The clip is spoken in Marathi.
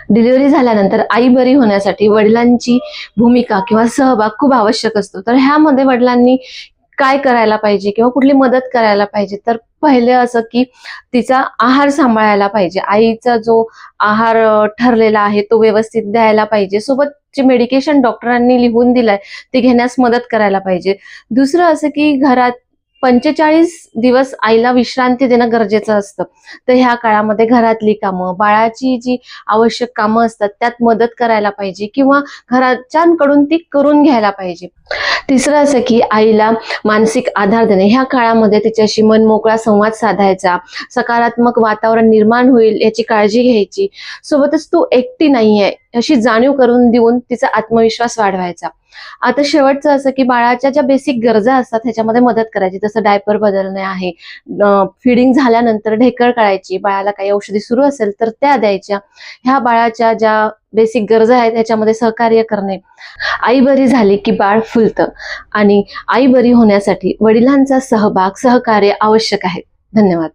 डिलिव्हरी झाल्यानंतर आई बरी होण्यासाठी वडिलांची भूमिका किंवा सहभाग खूप आवश्यक असतो। तर ह्यामध्ये वडिलांनी काय करायला पाहिजे किंवा कुठली मदत करायला पाहिजे, तर पहिले असं की तिचा आहार सांभाळायला पाहिजे। आईचा जो आहार ठरलेला आहे तो व्यवस्थित द्यायला पाहिजे। सोबत जे मेडिकेशन डॉक्टरांनी लिहून दिलंय ते घेण्यास मदत करायला पाहिजे। दुसरं असं की घरात 45 दिवस आईला विश्रांती देणं गरजेचं असतं। तर ह्या काळामध्ये घरातली कामं, बाळाची जी आवश्यक कामं असतात त्यात मदत करायला पाहिजे किंवा घरच्यांकडून ती करून घ्यायला पाहिजे। तिसरं असं की आईला मानसिक आधार देणे, ह्या काळामध्ये तिच्याशी मनमोकळा संवाद साधायचा, सकारात्मक वातावरण निर्माण होईल याची काळजी घ्यायची। सोबतच तू एकटी नाहीये अशी जाणीव करून देऊन तिचा आत्मविश्वास वाढवायचा। आता शेवटचं असं की बाळाच्या ज्या बेसिक गरजा असतात ह्याच्यामध्ये मदत करायची, जसं डायपर बदलणे आहे, फिडिंग झाल्यानंतर ढेकळ काढायची, बाळाला काही औषधी सुरू असेल तर त्या द्यायच्या। ह्या बाळाच्या ज्या बेसिक गरजा आहेत ह्याच्यामध्ये सहकार्य करणे। आई बरी झाली की बाळ फुलतं आणि आई बरी होण्यासाठी वडिलांचा सहभाग, सहकार्य आवश्यक आहे। धन्यवाद।